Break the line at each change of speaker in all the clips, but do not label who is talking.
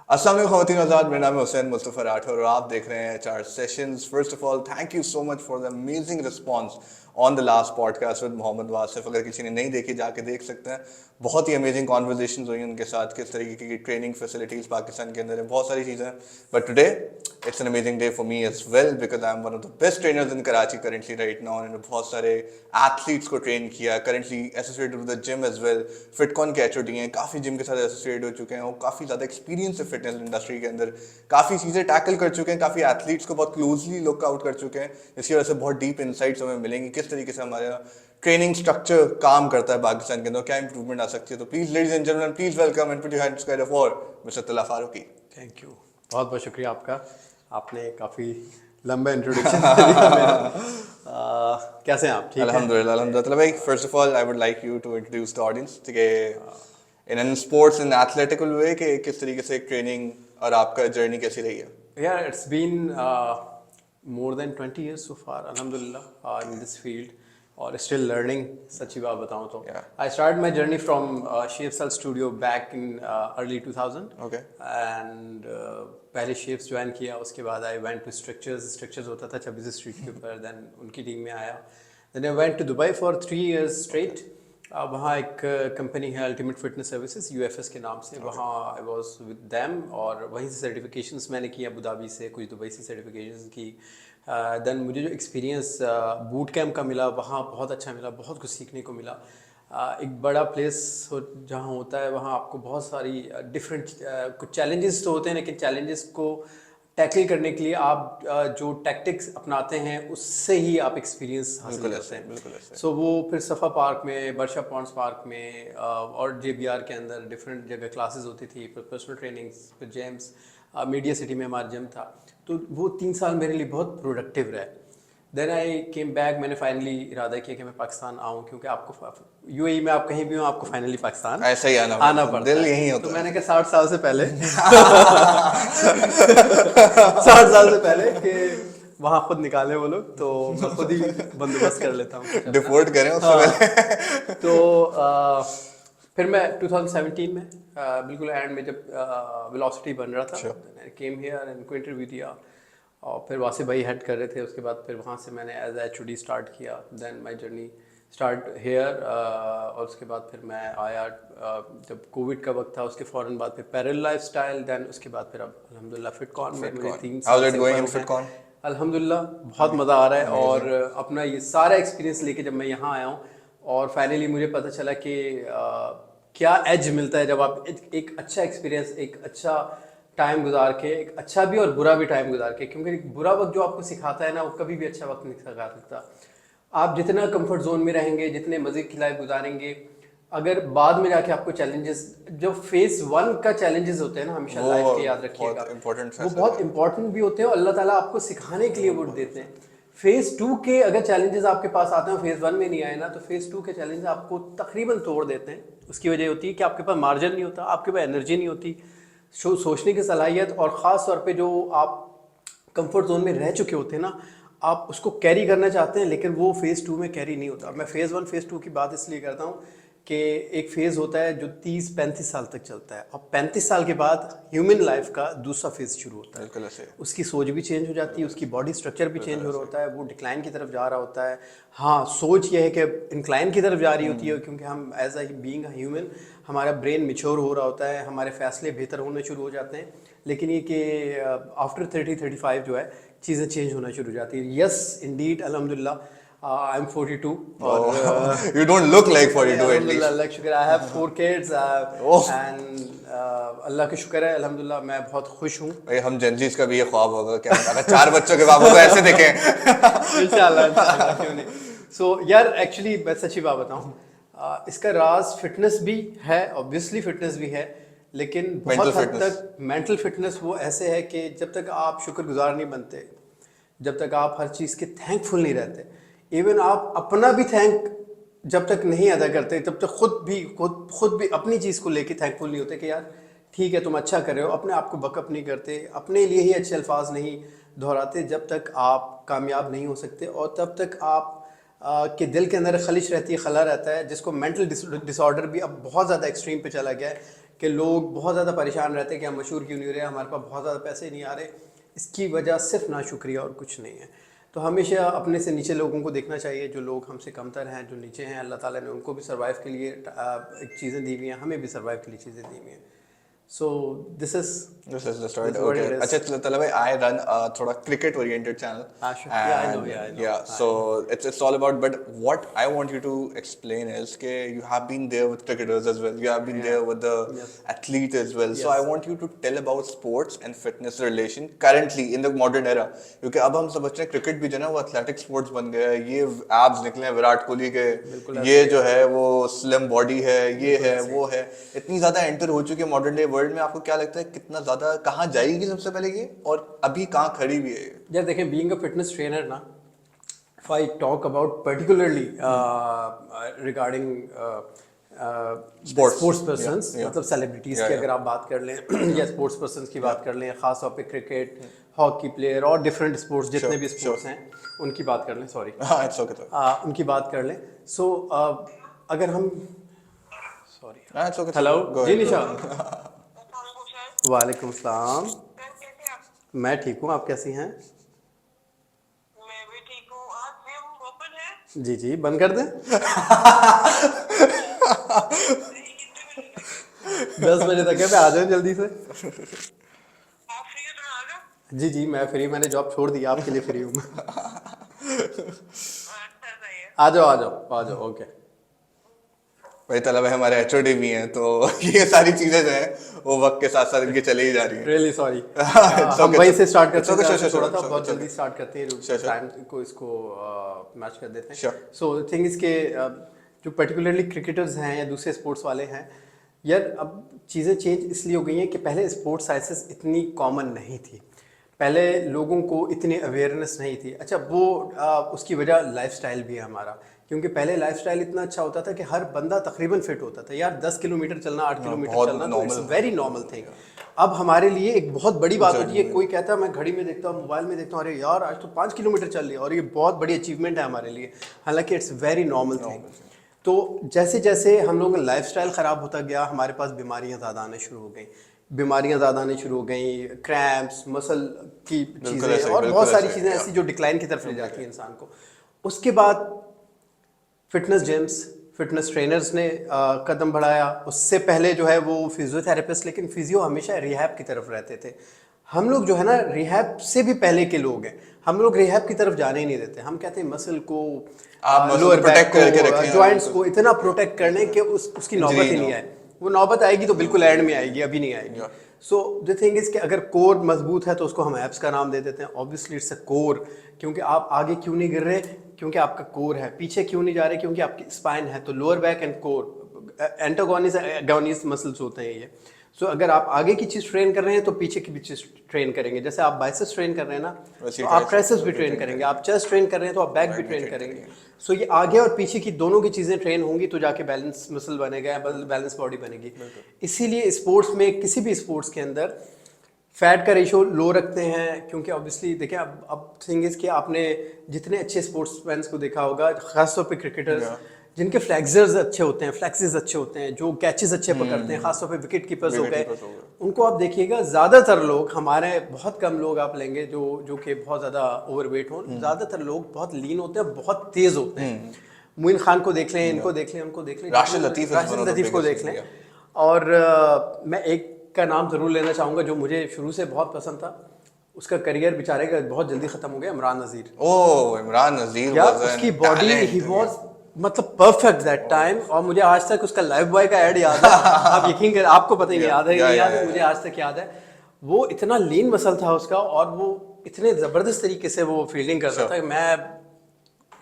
अस्सलाम वालेकुम ख़वातीन आज़ाद, मेरा नाम है हुसैन मुस्तफ़ा राठौर और आप देख रहे हैं HR sessions. First of all thank you so much for the amazing response on the last podcast with Mohammad Wasif. अगर किसी ने नहीं देखी जाके देख सकते हैं। बहुत ही अमेजिंग कॉन्वर्जेशन हुई उनके साथ, किस तरीके की ट्रेनिंग फैसिलिटीज़ पाकिस्तान के अंदर है, बहुत सारी चीज़ें हैं। But today it's an amazing day for me as well because I am one of the best trainers in Karachi currently right now. उन्होंने बहुत सारे एथलीट्स को ट्रेन किया, currently associated with the gym as well. Fitcon के HOD हैं, काफ़ी gym के साथ एसोसिएट हो चुके हैं, वो काफ़ी ज़्यादा एक्सपीरियंस है फिटनेस इंडस्ट्री के अंदर, काफ़ी चीज़ें टैकल कर चुके हैं, काफ़ी एथलीट्स को बहुत क्लोजली लुक आउट कर चुके हैं, जिसकी वजह से बहुत डीप इंसाइट्स हमें मिलेंगी किस तरीके से हमारा ट्रेनिंग स्ट्रक्चर काम करता है पाकिस्तान के अंदर, क्या इंप्रूवमेंट आ सकती है। तो please ladies and gentleman, please welcome and put your hands together for mister तला फारूकी।
थैंक यू, बहुत बहुत शुक्रिया आपका। आपने काफ़ी लंबा इंट्रोडक्शन दिया मेरा। कैसे हैं आप? ठीक है
अल्हम्दुलिल्लाह अल्हम्दुलिल्लाह भाई। First of all I would like you to introduce the audience कि इन एन स्पोर्ट्स इन एथलेटिकल वे कि किस तरीके से ट्रेनिंग और आपका जर्नी कैसी रही है।
यार, it's been more than 20 years so far, alhamdulillah, in this field और स्टिल लर्निंग। सच्ची बात बताऊं तो I start my journey from शेप्सल studio back in early 2000।
Okay.
And पहले शेप्स ज्वाइन किया, उसके बाद आई वेंट टू स्ट्रक्चर्स होता था 26 स्ट्रीट के ऊपर, देन उनकी टीम में आया। Then I went to Dubai for 3 years straight. वहाँ एक कंपनी है अल्टीमेट फिटनेस सर्विसेज, यूएफएस के नाम से। वहाँ आई वाज विद देम और वहीं से सर्टिफिकेशंस मैंने की, अबू धाबी से, कुछ दुबई से सर्टिफिकेशंस की। देन मुझे जो एक्सपीरियंस बूट कैम्प का मिला वहाँ बहुत अच्छा मिला, बहुत कुछ सीखने को मिला। एक बड़ा प्लेस जहाँ होता है वहाँ आपको बहुत सारी डिफरेंट कुछ चैलेंजेस तो होते हैं, लेकिन चैलेंजेस को टैकल करने के लिए आप जो टैक्टिक्स अपनाते हैं उससे ही आप एक्सपीरियंस हासिल करते हैं।
बिल्कुल ऐसे।
सो वो फिर सफ़ा पार्क में, बर्शा पॉन्ड्स पार्क में और जेबीआर के अंदर डिफरेंट जगह क्लासेस होती थी, फिर पर्सनल ट्रेनिंग्स, फिर जेम्स, मीडिया सिटी में हमारा जिम था। तो वो 3 साल मेरे लिए बहुत प्रोडक्टिव रहे। Then I came back. मैंने फाइनली इरादा किया कि मैं पाकिस्तान आऊँ, क्योंकि आपको यूएई में आप कहीं भी हो आपको फाइनली पाकिस्तान
ऐसा ही आना
पड़ता
दिल
है।
यही होता
तो
है।
मैंने कहा 60 साल से पहले 60 साल से पहले कि वहाँ खुद निकाले वो लोग, तो मैं खुद ही बंदोबस्त कर लेता हूँ।
डिफोर्ट करें उससे पहले।
तो फिर मैं 2017 में बिल्कुल एंड में जब वेलोसिटी बन रहा था, केम हियर एंड को इंटरव्यू दिया और फिर वासिफ भाई हेड कर रहे थे। उसके बाद फिर वहाँ से मैंने एज एचओडी स्टार्ट किया। Then my journey start here और उसके बाद फिर मैं आया जब कोविड का वक्त था, उसके फ़ौरन बाद फिर पैरेलल लाइफस्टाइल। देन उसके बाद फिर अब अल्हम्दुलिल्लाह फिटकॉन में मुझे 3 साल से ऊपर हो गए। अल्हम्दुलिल्लाह बहुत मज़ा आ रहा है और अपना ये सारा एक्सपीरियंस लेके जब मैं यहाँ आया हूँ और फाइनली मुझे पता चला कि क्या एज मिलता है जब आप एक अच्छा एक्सपीरियंस, एक अच्छा टाइम गुजार के, एक अच्छा भी और बुरा भी टाइम गुजार के, क्योंकि एक बुरा वक्त जो आपको सिखाता है ना, वो कभी भी अच्छा वक्त नहीं सिखा सकता। आप जितना कंफर्ट जोन में रहेंगे, जितने मज़े की लाइफ गुजारेंगे, अगर बाद में जाके आपको चैलेंजेस, जो फेज 1 का चैलेंजेस होते हैं ना, हमेशा लाइफ के याद रखिएगा, वो बहुत इंपॉर्टेंट भी होते हैं और अल्लाह ताला आपको सिखाने के लिए वो देते हैं। फेज़ 2 के अगर चैलेंजेस आपके पास आते हैं, फेज़ 1 में नहीं आए ना, तो फेज़ 2 के चैलेंजेस आपको तकरीबन तोड़ देते हैं। उसकी वजह होती है कि आपके पास मार्जिन नहीं होता, आपके पास एनर्जी नहीं होती, सोचने की सलाहियत, और ख़ास तौर पे जो आप कंफर्ट जोन में रह चुके होते हैं ना, आप उसको कैरी करना चाहते हैं, लेकिन वो फेज़ 2 में कैरी नहीं होता। मैं फेज़ 1 फेज़ 2 की बात इसलिए करता हूँ कि एक फ़ेज़ होता है जो 30-35 साल तक चलता है, और 35 साल के बाद ह्यूमन लाइफ का दूसरा फेज़ शुरू होता है। उसकी सोच भी चेंज हो जाती है, उसकी बॉडी स्ट्रक्चर भी चेंज हो रहा होता है, वो डिक्लाइन की तरफ जा रहा होता है। हाँ, सोच ये है कि इंक्लाइन की तरफ जा रही होती है, क्योंकि हम एज अ बीइंग ह्यूमन, हमारा ब्रेन मिच्योर हो रहा होता है, हमारे फैसले बेहतर होने शुरू हो जाते हैं। लेकिन ये कि आफ्टर 30-35 जो है चीज़ें चेंज होना शुरू हो जाती है। यस इंडीड, अल्हम्दुलिल्लाह, आई एम 42 और
you don't look like 42 at least.
अल्लाह का शुक्र, आई हैव 4 kids एंड अल्लाह का शुक्र है, अल्हम्दुलिल्लाह मैं बहुत खुश हूँ।
भाई हम जेनजीज का भी ये ख्वाब होगा क्या, अगर 4 बच्चों के बाप होगा ऐसे देखें।
इंशाल्लाह क्यों नहीं। सो यार, एक्चुअली मैं सच्ची बात बताऊँ, इसका राज फिटनेस भी है, ऑब्वियसली फिटनेस भी है, लेकिन बहुत हद तक मेंटल फिटनेस वो ऐसे है कि जब तक आप शुक्रगुजार नहीं बनते, जब तक आप हर चीज़ के थैंकफुल नहीं रहते, इवन आप अपना भी थैंक जब तक नहीं अदा करते, तब तक खुद भी अपनी चीज़ को लेके थैंकफुल नहीं होते कि यार ठीक है तुम अच्छा कर रहे हो। अपने आप को बकअप नहीं करते, अपने लिए ही अच्छे अल्फाज नहीं दोहराते जब तक आप कामयाब नहीं हो सकते, और तब तक आप के दिल के अंदर खलिश रहती है, खला रहता है, जिसको मेंटल डिसऑर्डर भी अब बहुत ज़्यादा एक्सट्रीम पे चला गया है कि लोग बहुत ज़्यादा परेशान रहते हैं कि हम मशहूर क्यों नहीं हो रहे, हमारे पास बहुत ज़्यादा पैसे नहीं आ रहे। इसकी वजह सिर्फ नाशुक्रिया और कुछ नहीं है। तो हमेशा अपने से नीचे लोगों को देखना चाहिए, जो लोग हमसे कमतर हैं, जो नीचे हैं, अल्लाह ताला ने उनको भी सर्वाइव के लिए चीज़ें दी हुई हैं, हमें भी सर्वाइव के लिए चीज़ें दी हुई हैं। So this is
the story.
This is what
Okay.
it is.
अच्छा तलब भाई, I run a थोड़ा cricket oriented channel.
Sure. Yeah, I know.
And
Yeah, I know.
yeah, so it's all about. But what I want you to explain is that you have been there with cricketers as well. You have been there with the
Yes.
athletes as well. So
Yes.
I want you to tell about sports and fitness relation currently in the modern era. क्योंकि अब हम समझते हैं cricket भी जो है ना वो एथलेटिक स्पोर्ट्स बन गया है। ये एब्स निकले हैं विराट कोहली के, ये जो है वो स्लिम बॉडी है, ये है वो है, इतनी ज्यादा एंटर हो चुकी है मॉडर्न डे वर्ल्ड में। आपको क्या लगता है कितना ज्यादा कहाँ जाएगी सबसे पहले ये, और अभी कहाँ खड़ी भी है ये?
यार देखें, बीइंग अ फिटनेस ट्रेनर ना, if I talk about particularly regarding sports persons, मतलब सेलिब्रिटीज की अगर आप बात कर लें या स्पोर्ट्स पर्सन्स की बात कर लें, खास तौर पे क्रिकेट, हॉकी प्लेयर और डिफरेंट स्पोर्ट्स जितने भी स्पोर्ट्स हैं उनकी बात कर लें, सॉरी उनकी बात कर लें। सो अगर हम सॉरी हेलो जी निशा, वालेकुम सलाम, मैं ठीक हूँ, आप कैसी हैं?
मैं भी ठीक हूँ। आज जिम ओपन है?
जी जी, बंद कर दें? 10 बजे तक है, मैं आ जाऊँ जल्दी से।
आप फ्री हो तो आ जाओ।
जी जी मैं फ्री, मैंने जॉब छोड़ दी, आपके लिए फ्री हूँ मैं।
अच्छा सही है।
आ जाओ आ जाओ आ जाओ, ओके।
भाई तलब है हमारे एचओडी भी हैं, तो ये सारी चीजें जो हैं वो वक्त के साथ साथ इनकी चली ही जा रही हैं।
रियली सॉरी,
It's
हम
okay,
वहीं
it's
से स्टार्ट
okay,
करते हैं,
sure,
थोड़ा
sure,
सा
sure,
बहुत
it's
जल्दी
okay.
स्टार्ट करते हैं,
Sure, sure.
टाइम को इसको मैच कर देते हैं।
Sure.
सो थिंग इसके जो पर्टिकुलरली क्रिकेटर्स हैं या दूसरे स्पोर्ट्स वाले हैं, यार अब चीज़ें चेंज इसलिए हो गई हैं कि पहले स्पोर्ट्स साइंसेस इतनी कॉमन नहीं थी, पहले लोगों को इतनी अवेयरनेस नहीं थी। अच्छा वो उसकी वजह लाइफस्टाइल भी है हमारा, क्योंकि पहले लाइफस्टाइल इतना अच्छा होता था कि हर बंदा तकरीबन फिट होता था। यार 10 किलोमीटर चलना, 8 किलोमीटर
बहुत
चलना तो it's
normal
very normal thing. अब हमारे लिए एक बहुत बड़ी बात होती है, कोई कहता है मैं घड़ी में देखता हूँ, मोबाइल में देखता हूँ, अरे यार आज तो 5 किलोमीटर चल लिया, और ये बहुत बड़ी अचीवमेंट है हमारे लिए, हालांकि इट्स वेरी नॉर्मल थिंग। तो जैसे जैसे हम लोगों का लाइफस्टाइल ख़राब होता गया, हमारे पास बीमारियां ज़्यादा आने शुरू हो गई, क्रैम्प्स, मसल की चीज़ें और बहुत सारी चीज़ें ऐसी जो डिक्लाइन की तरफ ले जाती हैं इंसान को। उसके बाद फिटनेस जिम्स, फिटनेस ट्रेनर्स ने कदम बढ़ाया। उससे पहले जो है वो फिजियोथेरेपिस्ट, लेकिन फिजियो हमेशा रिहैब की तरफ रहते थे। हम लोग जो है ना रिहैब से भी पहले के लोग हैं, हम लोग रिहैब की तरफ जाने ही नहीं देते। हम कहते हैं मसल को, लोअर बैक को, जॉइंट्स को इतना प्रोटेक्ट करने के उसकी नौबत ही नहीं आए। वो नौबत आएगी तो बिल्कुल एंड में आएगी, अभी नहीं आएगी। सो द थिंग इज कि अगर कोर मजबूत है तो उसको हम एप्स का नाम दे देते हैं। ऑब्वियसली इट्स अ कोर, क्योंकि आप आगे क्यों नहीं गिर रहे, क्योंकि आपका कोर है। पीछे क्यों नहीं जा रहे, क्योंकि आपकी स्पाइन है। तो lower back and core antagonist muscles होते हैं ये। सो अगर आप आगे की चीज़ ट्रेन कर रहे हैं तो पीछे की भी चीज़ ट्रेन करेंगे। जैसे आप बाइसेप्स ट्रेन कर रहे हैं ना, तो आप ट्राइसेप्स भी ट्रेन करेंगे। आप चेस्ट ट्रेन कर रहे हैं तो आप बैक भी ट्रेन करेंगे। सो ये आगे और पीछे की दोनों की चीज़ें ट्रेन होंगी तो जाके बैलेंस मसल बनेगा, बैलेंस बॉडी बनेगी। इसीलिए स्पोर्ट्स में, किसी भी स्पोर्ट्स के अंदर फैट का रेशो लो रखते हैं, क्योंकि ऑब्वियसली देखिए अब थिंग इज कि आपने जितने अच्छे स्पोर्ट्समैन को देखा होगा, खासतौर पे क्रिकेटर्स जिनके फ्लैक्सर्स अच्छे होते हैं, फ्लैक्सेस अच्छे होते हैं, जो कैचेस अच्छे पकड़ते हैं, खासतौर पे विकेट कीपर्स हो गए, उनको आप देखिएगा ज़्यादातर लोग, हमारे बहुत कम लोग आप लेंगे जो कि बहुत ज़्यादा ओवरवेट हों, ज़्यादातर लोग बहुत लीन होते हैं, बहुत तेज़ होते हैं। मोइन खान को देख लें, इनको देख लें, उनको देख लें, राशिद लतीफ़ को देख लें। और मैं एक का नाम ज़रूर लेना चाहूँगा जो मुझे शुरू से बहुत पसंद था, उसका करियर बेचारे का बहुत जल्दी ख़त्म हो गया, इमरान नज़ीर।
ओह, इमरान नज़ीर,
यार उसकी बॉडी, ही वाज मतलब परफेक्ट दैट टाइम। और मुझे आज तक उसका लाइफ बॉय का ऐड याद है। आप यकीन करें, आपको पता ही नहीं याद है, याद है, मुझे आज तक याद है। वो इतना लीन मसल था उसका, और वो इतने ज़बरदस्त तरीके से वो फील्डिंग करता था। मैं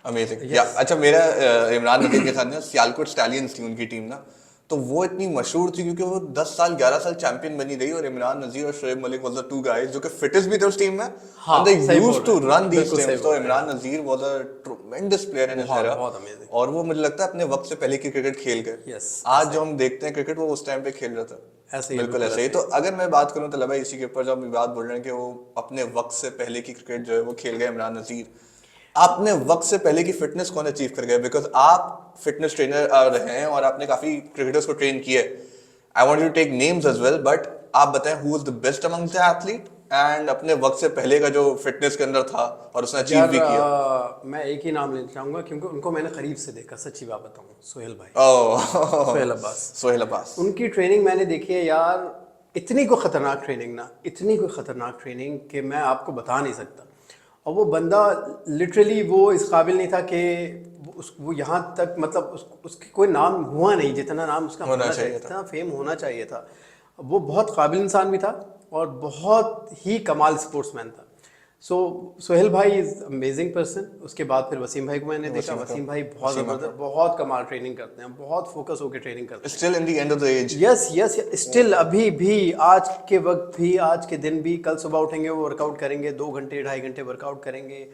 अमेजिंग। अच्छा, मेरा इमरान नज़ीर के साथ ना सियालकोट स्टैलियंस थी उनकी टीम ना, तो वो इतनी मशहूर थी क्योंकि वो 10 साल 11 साल चैंपियन बनी रही, और इमरान नज़ीर और Shoaib Malik was the two guys जो कि फिटेस्ट भी थे उस टीम में, and they used to run these teams. तो Imran Nazir was a tremendous player in his era, और वो मुझे लगता है अपने वक्त से पहले की क्रिकेट खेल गए। आज जो हम देखते हैं क्रिकेट, वो उस टाइम पे खेल रहा था। बिल्कुल ऐसे ही। तो अगर मैं बात करूं तो लबा इसी के ऊपर, जब हम बात बोल रहे हैं कि वो अपने वक्त से पहले की क्रिकेट जो है वो खेल गए इमरान नज़ीर, आपने वक्त से पहले की फिटनेस कौन अचीव कर गए? बिकॉज आप फिटनेस ट्रेनर रहे हैं और आपने काफी क्रिकेटर्स को ट्रेन किया है, I want you to take names as well, but आप बताएं who is the best among the athlete and अपने वक्त से पहले का जो फिटनेस के अंदर था और उसने अचीव भी किया।
मैं एक ही नाम लेना चाहूँगा क्योंकि उनको मैंने करीब से देखा, सच्ची बात बताऊँ, सोहेल भाई,
ओह
सोहेल अब्बास।
सोहेल अब्बास।
उनकी ट्रेनिंग मैंने देखी है यार, इतनी कोई ख़तरनाक ट्रेनिंग ना, इतनी कोई ख़तरनाक ट्रेनिंग कि मैं आपको बता नहीं सकता। और वो बंदा लिटरली वो इस काबिल नहीं था कि वो यहाँ तक, मतलब उसकी कोई नाम हुआ नहीं जितना नाम उसका होना चाहिए था, जितना फेम होना चाहिए था। वो बहुत काबिल इंसान भी था और बहुत ही कमाल स्पोर्ट्समैन था। सो सोहेल भाई इज़ अमेजिंग पर्सन। उसके बाद फिर वसीम भाई को मैंने देखा, वसीम भाई बहुत ज़बरदस्त, बहुत कमाल ट्रेनिंग करते हैं, बहुत फोकस होकर ट्रेनिंग करते हैं।
Still in the end of the age.
Yes yes, still अभी भी, आज के वक्त भी, आज के दिन भी, कल सुबह उठेंगे वो वर्कआउट करेंगे, 2 घंटे 2.5 घंटे वर्कआउट करेंगे।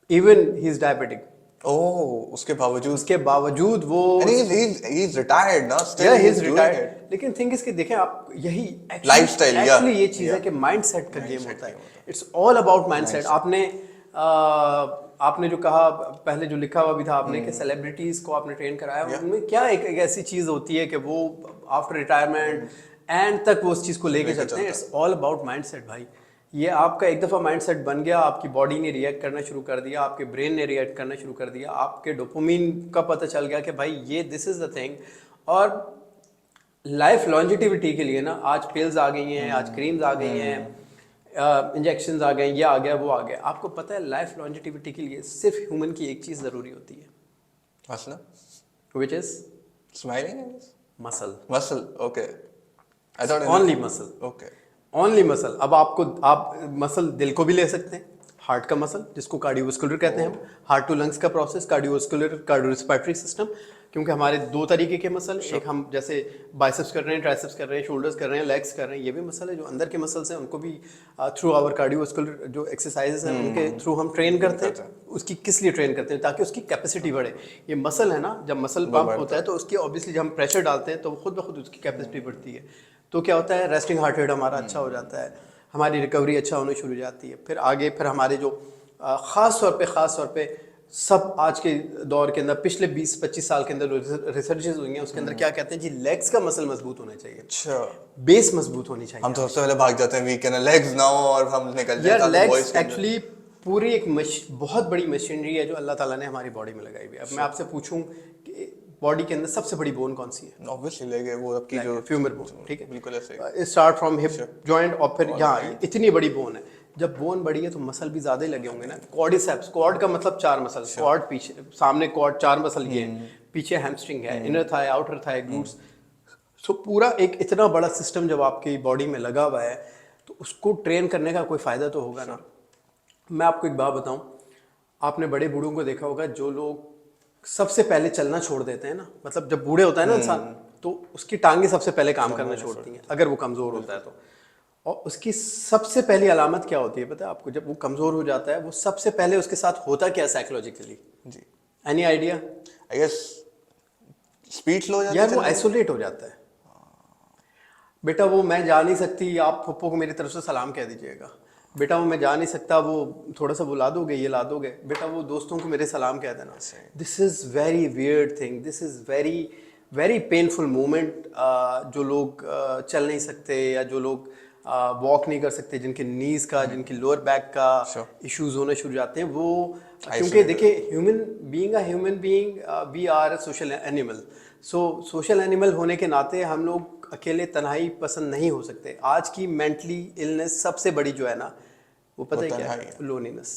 Even he is diabetic.
Oh, उसके बावजूद
वो
he is retired ना, still
yeah,
he
he's
is doing
retired।
it।
लेकिन थिंग इसके देखें आप, यही
Lifestyle, yeah,
एक्चुअली ये चीज़ है
yeah,
कि माइंडसेट का गेम
mindset
होता है।
game होता
इट्स ऑल अबाउट माइंडसेट। आपने जो कहा पहले, जो लिखा हुआ भी था आपने कि सेलिब्रिटीज को आपने ट्रेन कराया, उनमें क्या एक ऐसी चीज़ होती है कि वो आफ्टर रिटायरमेंट एंड तक वो उस चीज़ को लेके चलते हैं। इट्स ऑल अबाउट माइंडसेट भाई। ये आपका एक दफ़ा माइंडसेट बन गया, आपकी बॉडी ने रिएक्ट करना शुरू कर दिया, आपके ब्रेन ने रिएक्ट करना शुरू कर दिया, आपके डोपामिन का पता चल गया कि भाई ये दिस इज़ द थिंग। और लाइफ लॉन्जिटिविटी के लिए ना, आज पिल्स आ गई हैं, आज क्रीम्स आ गई हैं, इंजेक्शंस आ गए, ये आ गया, वो आ गया। आपको पता है लाइफ लॉन्जिटिविटी के लिए सिर्फ ह्यूमन की एक चीज़ ज़रूरी होती है,
हंसना,
which is
smiling,
muscle.
Muscle, okay, I thought
only muscle,
okay,
only muscle. अब आप मसल दिल को भी ले सकते हैं, हार्ट का मसल जिसको कार्डियोवास्कुलर कहते हैं हम, हार्ट टू लंग्स का प्रोसेस, कार्डियोवास्कुलर, कार्डियोरेस्पिरेटरी सिस्टम। क्योंकि हमारे 2 तरीके के मसल, एक हम जैसे बाइसेप्स कर रहे हैं, ट्राइसेप्स कर रहे हैं, शोल्डर्स कर रहे हैं, लेग्स कर रहे हैं, ये भी मसल है। जो अंदर के मसल्स हैं उनको भी थ्रू आवर कार्डियोवास्कुलर जो एक्सरसाइजेस हैं उनके थ्रू हम ट्रेन करते हैं। उसकी किस लिए ट्रेन करते हैं? ताकि उसकी कैपेसिटी बढ़े। ये मसल है ना, जब मसल पंप होता है तो उसकी ऑब्वियसली जब हम प्रेशर डालते हैं तो खुद ब खुद उसकी कैपेसिटी बढ़ती है। तो क्या होता है, रेस्टिंग हार्ट रेट हमारा अच्छा हो जाता है, हमारी रिकवरी अच्छा होने शुरू हो जाती है। फिर आगे फिर हमारे जो ख़ास तौर पे सब आज के दौर के अंदर पिछले 20-25 साल के अंदर रिसर्चेज हुई हैं, उसके अंदर क्या कहते हैं जी, लेग्स का मसल मजबूत होना चाहिए।
अच्छा,
बेस मजबूत होनी चाहिए।
हम तो सबसे पहले भाग जाते हैं वीक है ना, लेग्स ना हो और हम निकल जाते हैं।
लेग्स एक्चुअली पूरी एक बहुत बड़ी मशीनरी है जो अल्लाह ताला ने हमारी बॉडी में लगाई हुई है। अब मैं आपसे पूछूं कि बॉडी के अंदर सबसे बड़ी बोन कौन सी है?
ऑब्वियसली लेगे वो आपकी जो
फ्यूमर बोन, ठीक है,
बिल्कुल ऐसे
स्टार्ट फ्रॉम हिप जॉइंट और फिर यहाँ इतनी बड़ी बोन है। जब बोन बड़ी है तो मसल भी ज्यादा ही लगे होंगे ना। क्वाड्रिसेप्स, क्वाड का मतलब 4 मसल, क्वाड पीछे, सामने क्वाड 4 मसल ये हैं, पीछे हैमस्ट्रिंग है, inner thigh, outer thigh, glutes. So पूरा एक इतना बड़ा सिस्टम जब आपकी बॉडी में लगा हुआ है तो उसको ट्रेन करने का कोई फायदा तो होगा ना। मैं आपको एक बात बताऊं, आपने बड़े बूढ़ों को देखा होगा जो लोग सबसे पहले चलना छोड़ देते हैं ना, मतलब जब बूढ़े होता है ना इंसान तो उसकी टांगे सबसे पहले काम करना छोड़ती हैं अगर वो कमज़ोर होता है तो। और उसकी सबसे पहली अलामत क्या होती है पता है आपको? जब वो कमज़ोर हो जाता है, वो सबसे पहले उसके साथ होता क्या psychologically
ji,
any idea?
I guess speed slow हो जाती है
यार वो आइसोलेट हो जाता है। बेटा वो मैं जा नहीं सकती, आप पप्पो को मेरी तरफ से सलाम कह दीजिएगा। बेटा वो मैं जा नहीं सकता, वो थोड़ा सा वो ला दोगे, ये ला दोगे। बेटा वो दोस्तों को मेरे सलाम कह देना। This is very weird thing, this is very very painful moment. जो लोग चल नहीं सकते या जो लोग वॉक नहीं कर सकते, जिनके नीज़ का, जिनकी लोअर बैक का इश्यूज होने शुरू जाते हैं, वो क्योंकि देखिए human being we are a social animal. So social animal होने के नाते हम लोग अकेले तन्हाई पसंद नहीं हो सकते। आज की मेंटली इलनेस सबसे बड़ी जो है ना, वो पता है क्या है? लोनलीनेस।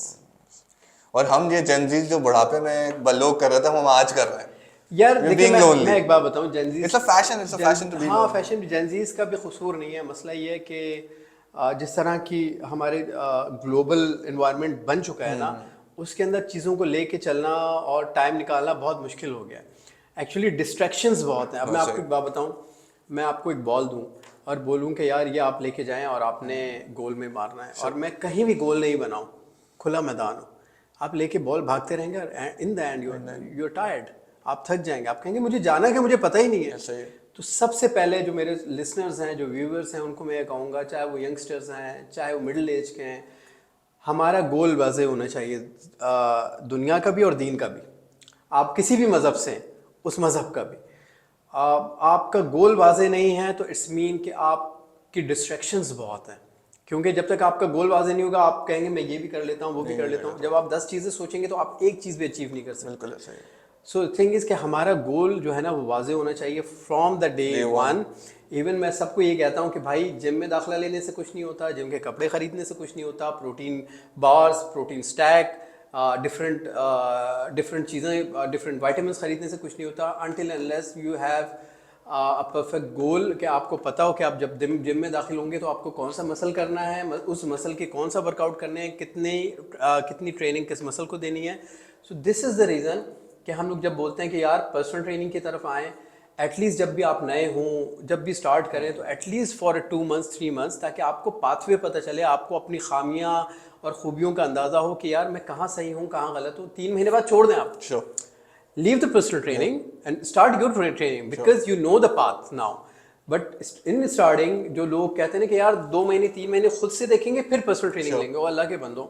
और हम ये जेनजीज जो बुढ़ापे में लोग कर रहे थे हम आज कर रहे हैं
यार। देखिए मैं एक बात बताऊं, Gen Zs
it's a fashion to be,
हाँ फैशन भी जेनजीज का भी कसूर नहीं है। मसला ये है कि जिस तरह की हमारे ग्लोबल इन्वायरमेंट बन चुका है ना, उसके अंदर चीज़ों को लेके चलना और टाइम निकालना बहुत मुश्किल हो गया है। एक्चुअली डिस्ट्रैक्शंस बहुत हैं। अब मैं आपको एक बात बताऊं, मैं आपको एक बॉल दूं और बोलूं कि यार ये आप लेके जाएं और आपने गोल में मारना है, और मैं कहीं भी गोल नहीं बनाऊं, खुला मैदान हो, आप लेके बॉल भागते रहेंगे और in the end you are tired, आप थक जाएंगे, आप कहेंगे मुझे जाना है कि मुझे पता ही नहीं है। तो सबसे पहले जो मेरे लिसनर्स हैं, जो व्यूअर्स हैं, उनको मैं कहूँगा, चाहे वो यंगस्टर्स हैं, चाहे वो मिडिल एज के हैं, हमारा गोल वाज़ेह होना चाहिए, दुनिया का भी और दीन का भी। आप किसी भी मज़हब से हैं, उस मज़हब का भी। आपका गोल वाजे नहीं है तो इट्स मीन कि आपकी डिस्ट्रैक्शंस बहुत हैं, क्योंकि जब तक आपका गोल वाजे नहीं होगा आप कहेंगे मैं ये भी कर लेता हूँ वो भी कर लेता हूँ, जब आप 10 चीज़ें सोचेंगे तो आप एक चीज़ भी अचीव नहीं कर सकते।
बिल्कुल ऐसा ही है।
सो थिंग इज़ कि हमारा गोल जो है ना वो वाजे होना चाहिए from the day
Day one.
One. Even मैं सबको ये कहता हूँ कि भाई जिम में दाखिला लेने से कुछ नहीं होता, जिम के कपड़े खरीदने से कुछ नहीं होता, protein bars, protein stack, different चीज़ें, डिफरेंट वाइटामिन खरीदने से कुछ नहीं होता, until unless you have a perfect goal कि आपको पता हो कि आप जब जिम में दाखिल होंगे तो आपको कौन सा मसल करना है, उस मसल के कौन सा वर्कआउट करने हैं, कितनी ट्रेनिंग किस मसल को देनी है। So this is the reason कि हम लोग जब बोलते हैं कि यार पर्सनल ट्रेनिंग की तरफ आएँ, एटलीस्ट जब भी आप नए हों, जब भी स्टार्ट करें तो एटलीस्ट फॉर 2 मंथ्स 3 मंथ्स, ताकि आपको पाथवे पता चले, आपको अपनी खामियां और खूबियों का अंदाज़ा हो कि यार मैं कहाँ सही हूँ कहाँ गलत हूँ। 3 महीने बाद छोड़ दें आप,
Sure.
leave the personal training and start your training because you know the path now. But in starting जो लोग कहते हैं ना कि यार 2 महीने 3 महीने खुद से देखेंगे फिर पर्सनल ट्रेनिंग लेंगे, वो अल्लाह के बंदो,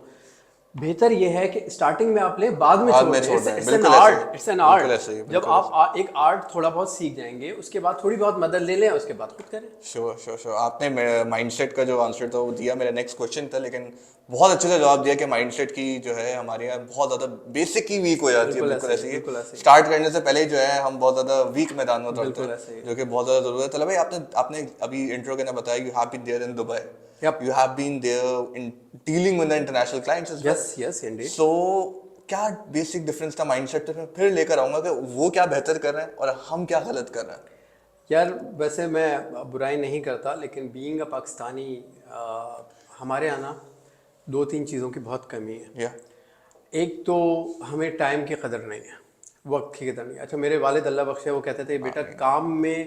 बेहतर ये है कि स्टार्टिंग में आप लें, बाद में छोड़ दें। It's an art, it's an art. जब आप एक आर्ट थोड़ा बहुत सीख जाएंगे उसके बाद थोड़ी बहुत मदद ले लें, उसके बाद खुद करें।
Sure sure sure. आपने माइंडसेट का जो आंसर था वो दिया, मेरा नेक्स्ट क्वेश्चन था, लेकिन बहुत अच्छे से जवाब दिया कि माइंडसेट की जो है हमारे यहाँ बहुत ज़्यादा बेसिक ही वीक हो जाती है। बिल्कुल ऐसे ही स्टार्ट करने से पहले जो है हम बहुत ज़्यादा वीक मैदान में उतरते हैं, जो कि बहुत ज़्यादा ज़रूरत है। चलो भाई, आपने अभी इंट्रो के अंदर बताया you have been there in Dubai, you have been there in dealing with the international clients as well.
Yes, indeed.
So क्या बेसिक डिफरेंस था माइंडसेट पे, फिर लेकर आऊंगा कि वो क्या बेहतर कर रहे हैं और हम क्या गलत कर रहे हैं।
यार वैसे मैं बुराई नहीं करता, लेकिन बीइंग अ पाकिस्तानी हमारे यहाँ ना 2-3 चीज़ों की बहुत कमी है। एक तो हमें टाइम की कदर नहीं है, वक्त की कदर नहीं। अच्छा, मेरे वालिद अल्लाह बख्शे वो कहते थे बेटा काम में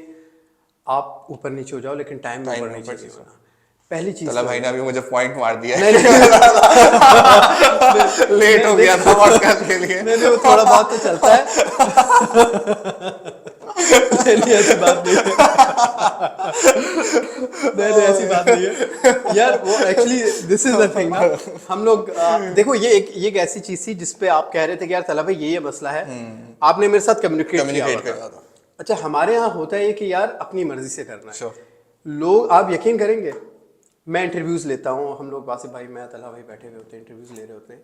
आप ऊपर नीचे हो जाओ लेकिन टाइम में ऊपर नीचे नहीं होना। पहली चीज
तला भाई ने अभी मुझे पॉइंट मार दिया
है।
लेट हो गया था पॉडकास्ट के लिए।
नहीं, वो थोड़ा बहुत तो चलता है। नहीं, ऐसी बात नहीं है। नहीं, ऐसी बात नहीं है यार। वो actually this is the thing ना, हम लोग देखो ये एक ऐसी चीज थी जिसपे आप कह रहे थे कि यार तला भाई ये मसला है, आपने मेरे साथ कम्युनिकेट किया था। अच्छा, हमारे यहाँ होता है कि यार अपनी मर्जी से करना है। लोग, आप यकीन करेंगे, मैं इंटरव्यूज़ लेता हूँ, हम लोग वासिफ भाई मैं तला भाई बैठे हुए होते हैं, इंटरव्यूज़ ले रहे होते हैं।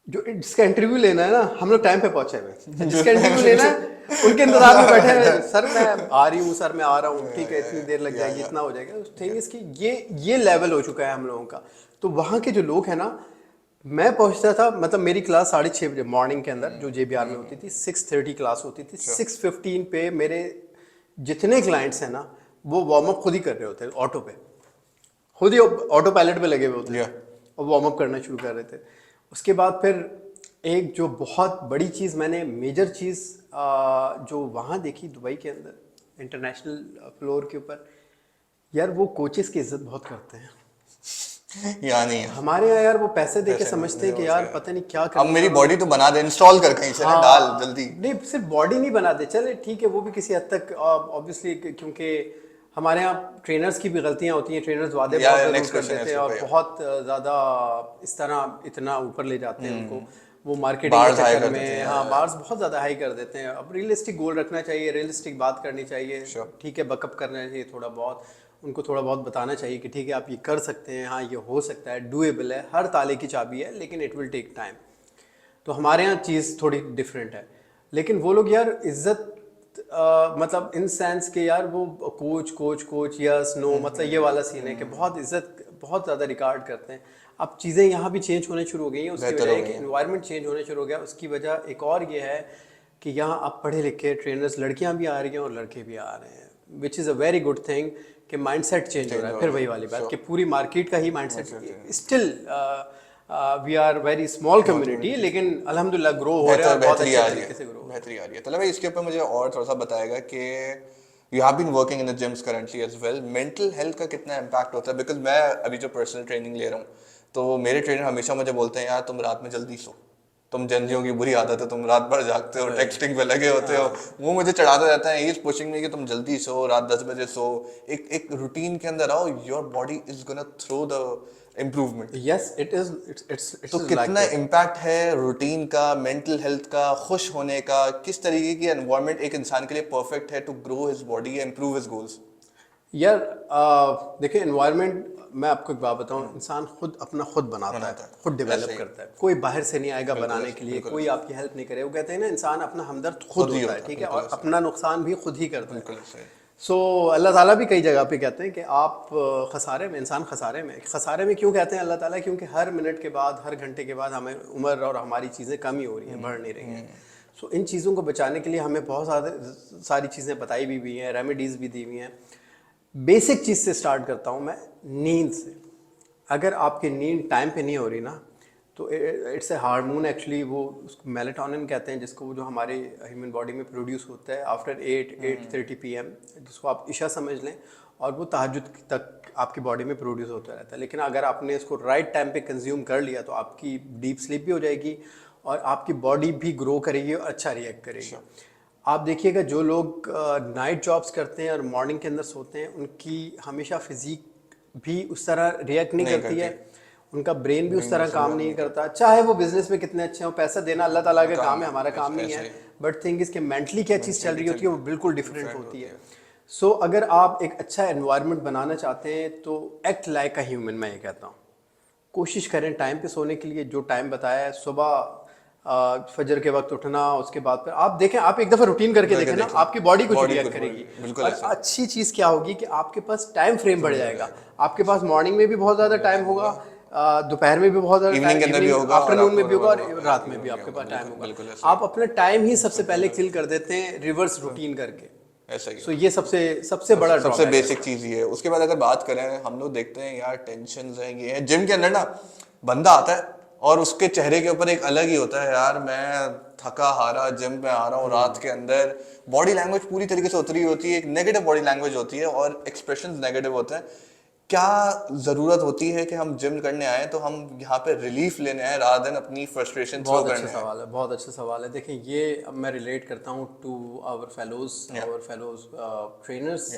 जो जिसका इंटरव्यू लेना है ना, हम लोग टाइम पे पहुंचे हुए, जिसका इंटरव्यू लेना है उनके इंतजार में बैठे हैं। सर मैं आ रही हूँ, सर मैं आ रहा हूँ, ठीक है इतनी देर लग जाएगी, इतना हो जाएगा। थिंग इसकी ये लेवल हो चुका है हम लोगों का। तो वहाँ के जो लोग हैं ना, मैं पहुँचता था, मतलब मेरी क्लास 6:30 बजे मॉर्निंग के अंदर जो JBR में होती थी, 6:30 क्लास होती थी। 6:15 पे मेरे जितने क्लाइंट्स हैं ना वो वार्म अप खुद ही कर रहे होते हैं, ऑटो पे खुद ही ऑटो पायलट पे लगे हुए होते हैं और वार्म अप करना शुरू कर रहे थे। उसके बाद फिर एक जो बहुत बड़ी चीज़, मैंने मेजर चीज़ जो वहाँ देखी दुबई के अंदर इंटरनेशनल फ्लोर के ऊपर, यार वो कोचेस की इज्जत बहुत करते हैं।
यानी
हमारे यहाँ यार वो पैसे दे के समझते हैं कि यार पता नहीं क्या
अब मेरी बॉडी तो बना दे, इंस्टॉल कर कहीं से ना, डाल जल्दी।
नहीं, सिर्फ बॉडी नहीं बना दे, चले ठीक है वो भी किसी हद तक ऑब्वियसली, क्योंकि हमारे यहाँ ट्रेनर्स की भी गलतियाँ होती हैं। ट्रेनर्स वादे बहुत कर देते हैं और बहुत ज़्यादा इस तरह इतना ऊपर ले जाते हैं उनको, वो मार्केटिंग के चक्कर में। हाँ, बार्स बहुत ज़्यादा हाई कर देते हैं। अब रियलिस्टिक गोल रखना चाहिए, रियलिस्टिक बात करनी चाहिए, ठीक है बकअप करना चाहिए थोड़ा बहुत, उनको थोड़ा बहुत बताना चाहिए कि ठीक है आप ये कर सकते हैं, हाँ ये हो सकता है, डूएबल है, हर ताले की चाबी है, लेकिन इट विल टेक टाइम। तो हमारे यहाँ चीज़ थोड़ी डिफरेंट है। लेकिन वो लोग यार इज्जत मतलब इन सेंस के यार वो कोच यस नो, मतलब ये वाला सीन है कि बहुत इज्जत, बहुत ज़्यादा रिकॉर्ड करते हैं। अब चीज़ें यहाँ भी चेंज होने शुरू हो गई हैं, उसकी वजह है कि एनवायरनमेंट चेंज होने शुरू हो गया। उसकी वजह एक और ये है कि यहाँ अब पढ़े लिखे ट्रेनर्स लड़कियाँ भी आ रही हैं और लड़के भी आ रहे हैं, which is a very good thing कि माइंडसेट चेंज हो रहा है। फिर वही वाली बात कि पूरी मार्केट का ही mindset, still we are very small community, लेकिन अल्हम्दुलिल्लाह ग्रो हो रहा है, बहुत अच्छे तरीके से ग्रो
बेहतरी आ रही है। चलो भाई, इसके ऊपर मुझे और थोड़ा सा बताएगा कि you have been working in the gyms currently as well, mental health का कितना इम्पैक्ट होता है? बिकॉज मैं अभी जो पर्सनल ट्रेनिंग ले रहा हूँ तो मेरे ट्रेनर हमेशा मुझे बोलते हैं यार तुम रात में जल्दी सो, तुम जंजियों की बुरी आदत है, तुम रात भर जागते हो, टेक्सटिंग पे लगे होते हो, वो मुझे चढ़ाता रहता है, ही इज पुशिंग मी कि तुम जल्दी सो, रात 10 बजे सो, एक रूटीन के अंदर आओ, your body is gonna throw the improvement.
Yes it is it's
तो कितना इम्पैक्ट है रूटीन का, मेंटल हेल्थ का, खुश होने का, किस तरीके की एनवायरनमेंट एक इंसान के लिए परफेक्ट है टू ग्रो हिज बॉडी या इम्प्रूव हिज गोल्स?
यार देखिए एनवायरनमेंट, मैं आपको एक बात बताऊं, इंसान खुद अपना खुद बनाता है, खुद डेवलप करता है, कोई बाहर से नहीं आएगा बनाने के लिए, कोई आपकी हेल्प नहीं करे। वो कहते हैं ना, इंसान अपना हमदर्द खुद होता है, ठीक है, और अपना नुकसान भी खुद ही करता है। सो अल्लाह ताला भी कई जगह पे कहते हैं कि आप खसारे में, इंसान खसारे में क्यों कहते हैं अल्लाह ताला? क्योंकि हर मिनट के बाद, हर घंटे के बाद हमें उम्र और हमारी चीज़ें कम ही हो रही हैं, बढ़ नहीं रही हैं। सो इन चीज़ों को बचाने के लिए हमें बहुत सारी चीज़ें बताई भी हैं, रेमेडीज़ भी दी हुई हैं। बेसिक चीज़ से स्टार्ट करता हूँ मैं, नींद से। अगर आपकी नींद टाइम पे नहीं हो रही ना, तो इट्स ए हार्मोन एक्चुअली, वो उसको मेलाटोनिन कहते हैं, जिसको जो हमारे ह्यूमन बॉडी में प्रोड्यूस होता है आफ्टर 8:30 PM, जिसको आप इशा समझ लें, और वो तहज्जुद तक आपकी बॉडी में प्रोड्यूस होता रहता है। लेकिन अगर आपने इसको राइट टाइम पे कंज्यूम कर लिया तो आपकी डीप स्लीप भी हो जाएगी और आपकी बॉडी भी ग्रो करेगी और अच्छा रिएक्ट करेगी। आप देखिएगा जो लोग नाइट जॉब्स करते हैं और मॉर्निंग के अंदर सोते हैं, उनकी हमेशा फिजिक भी उस तरह रिएक्ट नहीं करती है, उनका ब्रेन भी उस तरह काम नहीं करता, चाहे वो बिजनेस में कितने अच्छे हो। पैसा देना अल्लाह ताला का काम है, हमारा काम नहीं है, बट थिंग इज कि मेंटली क्या चीज़ चल रही होती है वो बिल्कुल डिफरेंट होती है। सो अगर आप एक अच्छा एनवायरनमेंट बनाना चाहते हैं तो एक्ट लाइक अ ह्यूमन, मैं ये कहता हूँ। कोशिश करें टाइम पे सोने के लिए, जो टाइम बताया है, सुबह फजर के वक्त उठना, उसके बाद फिर आप देखें, आप एक दफ़ा रूटीन करके देखें ना, आपकी बॉडी कुछ रिएक्ट करेगी। और अच्छी चीज़ क्या होगी कि आपके पास टाइम फ्रेम बढ़ जाएगा, आपके पास मॉर्निंग में भी बहुत ज़्यादा टाइम होगा, दोपहर में भी बहुत ज़्यादा टाइम, आफ्टरनून में भी होगा, और रात में भी आपके पास टाइम होगा। आप अपना टाइम ही सबसे पहले किल कर देते हैं रिवर्स रूटीन करके,
ऐसा ही।
सो ये सबसे बड़ा
सबसे बेसिक चीज़ ये है। उसके बाद अगर बात करें, हम लोग देखते हैं यार टेंशन है, ये है, जिम के अंदर ना बंदा आता है और उसके चेहरे के ऊपर एक अलग ही होता है, यार मैं थका हारा जिम में आ रहा हूँ, रात के अंदर बॉडी लैंग्वेज पूरी तरीके से उतरी होती है, एक नेगेटिव बॉडी लैंग्वेज होती है और एक्सप्रेशंस नेगेटिव होते हैं। क्या ज़रूरत होती है कि हम जिम करने आए तो हम यहाँ पे रिलीफ लेने आए रात दिन अपनी फ्रस्ट्रेशन थ्रो करने?
अच्छा सवाल है, बहुत अच्छा सवाल है। देखिए ये अब मैं रिलेट करता हूँ टू आवर फेलोज ट्रेनर्स,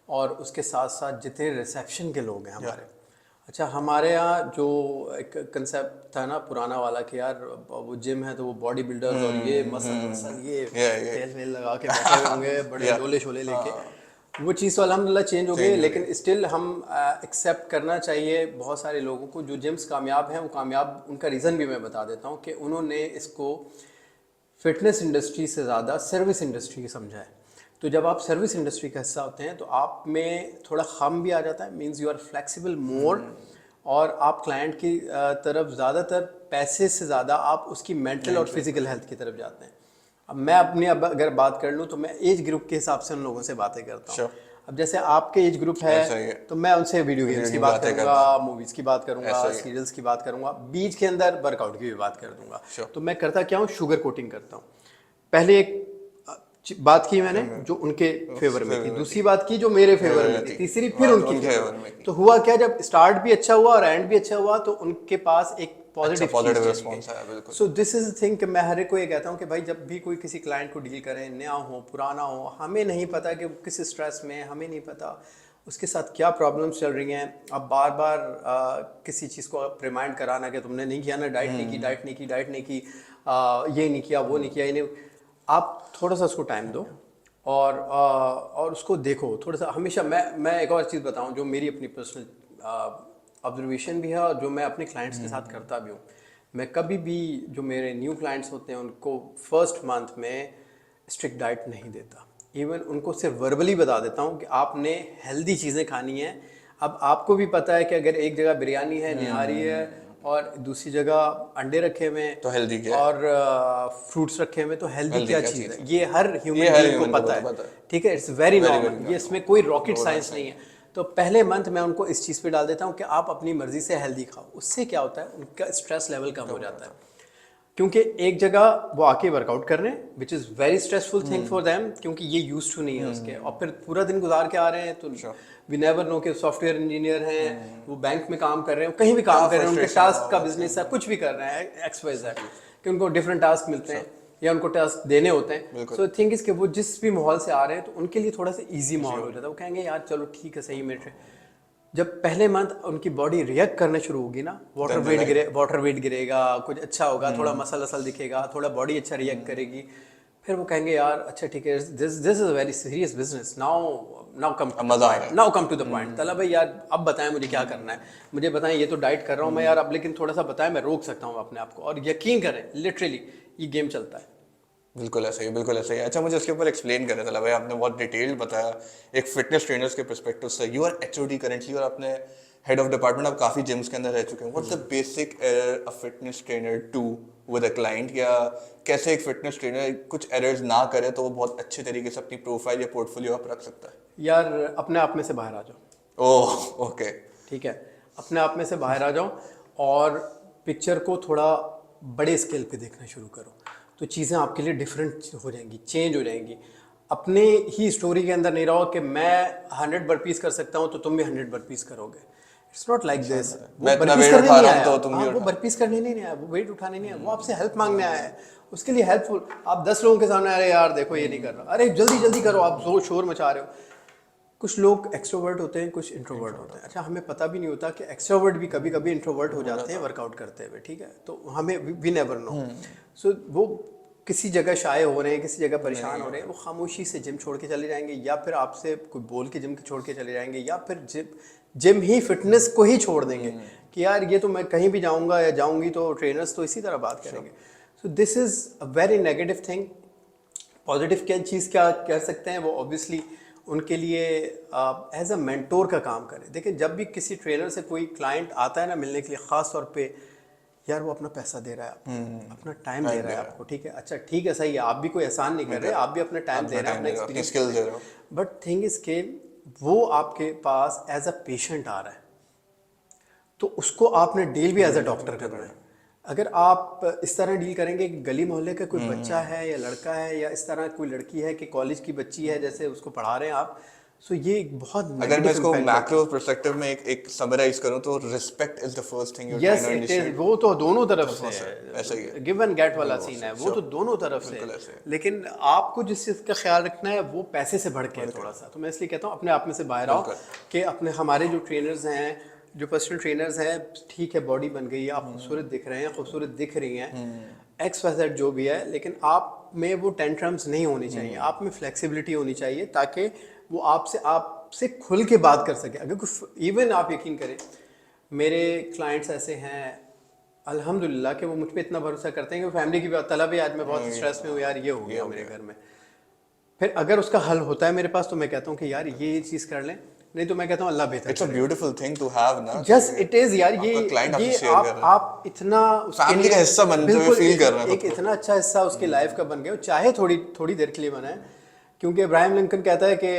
और उसके साथ साथ जितने रिसेप्शन के लोग हैं हमारे। अच्छा, हमारे यहाँ जो एक कंसेप्ट था ना पुराना वाला कि यार वो जिम है तो वो बॉडी बिल्डर्स और ये मसल ये तेल वेल लगा के बैठे हुए होंगे, बड़े डोले शोले लेके, वो चीज़ तो अल्हम्दुलिल्लाह चेंज हो गई। लेकिन स्टिल हम एक्सेप्ट करना चाहिए बहुत सारे लोगों को जो जिम्स कामयाब हैं। वो कामयाब, उनका रीज़न भी मैं बता देता हूँ कि उन्होंने इसको फिटनेस इंडस्ट्री से ज़्यादा सर्विस इंडस्ट्री समझा है। तो जब आप सर्विस इंडस्ट्री का हिस्सा होते हैं तो आप में थोड़ा खम भी आ जाता है, मीन्स यू आर फ्लेक्सिबल मोर, और आप क्लाइंट की तरफ ज़्यादातर पैसे से ज़्यादा आप उसकी मेंटल और फिजिकल हेल्थ की तरफ जाते हैं। अब मैं अपनी अगर बात कर लूँ तो मैं एज ग्रुप के हिसाब से उन लोगों से बातें करता हूँ। अब जैसे आपके एज ग्रुप है तो मैं उनसे वीडियो गेम्स की बात करूँगा, मूवीज़ की बात करूँगा, सीरियल्स की बात करूँगा, बीच के अंदर वर्कआउट की भी बात कर दूँगा। तो मैं करता क्या हूँ, शुगर कोटिंग करता हूँ। पहले एक बात की मैंने जो उनके फेवर में थी, दूसरी बात की जो मेरे फेवर में थी, तीसरी फिर उनकी फेवर में। तो हुआ क्या, जब स्टार्ट भी अच्छा हुआ और एंड भी अच्छा हुआ तो उनके पास एक पॉजिटिव रिस्पॉन्स आया। बिल्कुल। सो दिस इज थिंग कि मैं हर एक को ये कहता हूँ कि भाई जब भी कोई किसी क्लाइंट को डील करें, नया हो पुराना हो, हमें नहीं पता कि किस स्ट्रेस में, हमें नहीं पता उसके साथ क्या प्रॉब्लम्स चल रही हैं। अब बार बार किसी चीज़ को आप रिमाइंड कराना कि तुमने नहीं किया ना, डाइट नहीं की, ये नहीं किया, वो नहीं किया, ये नहीं। आप थोड़ा सा उसको टाइम दो और उसको देखो थोड़ा सा। हमेशा मैं एक और चीज़ बताऊं जो मेरी अपनी पर्सनल ऑब्जर्वेशन भी है और जो मैं अपने क्लाइंट्स के साथ करता भी हूँ। मैं कभी भी जो मेरे न्यू क्लाइंट्स होते हैं उनको फर्स्ट मंथ में स्ट्रिक्ट डाइट नहीं देता। इवन उनको सिर्फ वर्बली बता देता हूँ कि आपने हेल्दी चीज़ें खानी है। अब आपको भी पता है कि अगर एक जगह बिरयानी है, निहारी है, और दूसरी जगह अंडे रखे हुए हैं
तो हेल्दी क्या
और फ्रूट्स रखे हुए, तो हेल्दी क्या चीज़ है, ये हर ह्यूमन बीइंग को पता है। ठीक है, इट्स वेरी नॉर्मल, ये इसमें कोई रॉकेट साइंस नहीं है। तो पहले मंथ मैं उनको इस चीज़ पे डाल देता हूँ कि आप अपनी मर्जी से हेल्दी खाओ। उससे क्या होता है, उनका स्ट्रेस लेवल कम हो जाता है, क्योंकि एक जगह वो आके वर्कआउट कर रहे हैं which is very stressful thing for them, क्योंकि ये यूज्ड टू नहीं है उसके, और फिर पूरा दिन गुजार के आ रहे हैं। तो वी नेवर नो कि सॉफ्टवेयर इंजीनियर हैं, वो बैंक में काम कर रहे हैं, कहीं भी काम कर रहे हैं, उनके टास्क का बिजनेस है, कुछ भी कर रहे हैं, XYZ। कि उनको डिफरेंट टास्क मिलते हैं या उनको टास्क देने होते हैं। सो थिंक इज कि वो जिस भी माहौल से आ रहे हैं तो उनके लिए थोड़ा सा इजी माहौल हो जाता है। वो कहेंगे यार चलो ठीक है सही मेरे, जब पहले मंथ उनकी बॉडी रिएक्ट करना शुरू होगी ना, वाटर वेट गिरेगा, कुछ अच्छा होगा, थोड़ा मसल असल दिखेगा, थोड़ा बॉडी अच्छा रिएक्ट करेगी, फिर वो कहेंगे यार अच्छा ठीक है this is a very serious business, now come to the point. तला भाई यार अब बताएं मुझे क्या करना है, मुझे बताएं, ये तो डाइट कर रहा हूँ मैं यार अब, लेकिन थोड़ा सा बताएं मैं रोक सकता हूँ अपने आप को। और यकीन करें लिटरली ये गेम चलता है।
बिल्कुल ऐसा ही, बिल्कुल ऐसा ही। अच्छा मुझे इसके ऊपर एक्सप्लेन करें तला भाई, आपने बहुत डिटेल्ड बताया एक फिटनेस ट्रेनर्स के पर्सपेक्टिव से। यू आर एचओडी करेंटली और अपने हेड ऑफ डिपार्टमेंट, आप काफ़ी जिम्स के अंदर रह चुके हैं। What's the basic error a fitness trainer to with a client, या कैसे एक फिटनेस ट्रेनर कुछ एरर्स ना करे तो वो बहुत अच्छे तरीके से अपनी प्रोफाइल या पोर्टफोलियो आप रख सकता है?
यार अपने आप में से बाहर आ जाओ।
ओह ओके,
ठीक है, अपने आप में से बाहर आ जाओ और पिक्चर को थोड़ा बड़े स्केल पे देखना शुरू करो, तो चीज़ें आपके लिए डिफरेंट हो जाएंगी, चेंज हो जाएंगी। अपने ही स्टोरी के अंदर नहीं रहो कि मैं 100 बर्पीस कर सकता हूँ तो तुम भी 100 बर्पीस करोगे। It's not like this.
मैं इतना वेट उठा रहा हूँ तो तुम भी
वो बर्पीस करने नहीं आया, वो वेट उठाने नहीं आया, वो आपसे हेल्प मांगने आया है। उसके लिए हेल्पफुल आप 10 लोगों के सामने, अरे यार देखो ये नहीं कर रहा, अरे जल्दी जल्दी करो, आप जोर शोर मचा रहे हो। कुछ लोग एक्सट्रोवर्ट होते हैं, कुछ इंट्रोवर्ट होते हैं। अच्छा हमें पता भी नहीं होता कि एक्सट्रोवर्ट भी कभी कभी इंट्रोवर्ट हो जाते हैं वर्कआउट करते हुए, ठीक है, तो हमें वी नेवर नो। सो वो किसी जगह शाये हो रहे हैं, किसी जगह परेशान हो रहे हैं, वो खामोशी से जिम छोड़ के चले जाएंगे, या फिर आपसे कोई बोल के जिम छोड़ के चले जाएंगे, या फिर जिम ही फिटनेस को ही छोड़ देंगे कि यार ये तो मैं कहीं भी जाऊंगा या जाऊंगी तो ट्रेनर्स तो इसी तरह बात करेंगे। So this is a very negative thing. Positive क्या चीज़ क्या कर सकते हैं, वो ऑब्वियसली उनके लिए एज अ मेंटोर का काम करें। देखिए जब भी किसी ट्रेनर से कोई क्लाइंट आता है ना मिलने के लिए, ख़ास तौर पे यार वो अपना पैसा दे रहा है आपको, अपना टाइम दे रहा है आपको, ठीक है, अच्छा ठीक है सही है, आप भी कोई एहसान नहीं कर रहे, आप भी अपना टाइम दे रहे हैं, अपना एक्सपीरियंस
स्किल्स दे रहे हो,
बट थिंग इज के वो आपके पास एज अ पेशेंट आ रहा है, तो उसको आपने डील भी एज अ डॉक्टर करना है। अगर आप इस तरह डील करेंगे कि गली मोहल्ले का कोई बच्चा है या लड़का है, या इस तरह कोई लड़की है कि कॉलेज की बच्ची है, जैसे उसको पढ़ा रहे हैं आप, सो ये एक बहुत
अगर मैं इसको मैक्रो पर्सपेक्टिव में एक समराइज करूं तो respect is the first thing you
yes it is. वो तो दोनों तरफ से
ऐसा ही है,
गिव एंड गेट वाला सीन है, वो तो दोनों तरफ से। लेकिन आपको जिस चीज़ का ख्याल रखना है वो पैसे से बढ़ के है थोड़ा सा। तो मैं इसलिए कहता हूँ अपने आप में से बाहर आओ कि अपने हमारे जो ट्रेनर्स हैं, जो पर्सनल ट्रेनर्स हैं, ठीक है बॉडी बन गई है, आप खूबसूरत दिख रहे हैं, खूबसूरत दिख रही हैं, एक्स वाई जेड जो भी है, लेकिन आप में वो टेंट्रम्स नहीं होनी चाहिए, आप में फ्लेक्सिबिलिटी होनी चाहिए, ताकि वो आपसे खुल के बात कर सके। अगर कुछ इवन आप यकीन करें, मेरे क्लाइंट्स ऐसे हैं अल्हम्दुलिल्लाह कि वो मुझ पर इतना भरोसा करते हैं कि फैमिली की बात, तला भी आज मैं बहुत स्ट्रेस में हूँ यार, ये हो गया मेरे घर में, फिर अगर उसका हल होता है मेरे पास तो मैं कहता हूँ कि यार ये चीज़ कर लें, नहीं तो मैं कहता हूँ अल्लाह बेहतर।
It's a beautiful thing to have ना,
जस्ट इट इज यार, ये आप इतना
फैमिली का हिस्सा बनते हुए फील कर रहे हैं,
एक इतना अच्छा हिस्सा उसकी लाइफ का बन गया, चाहे थोड़ी देर के लिए बना है। क्योंकि इब्राहिम लिंकन कहता है कि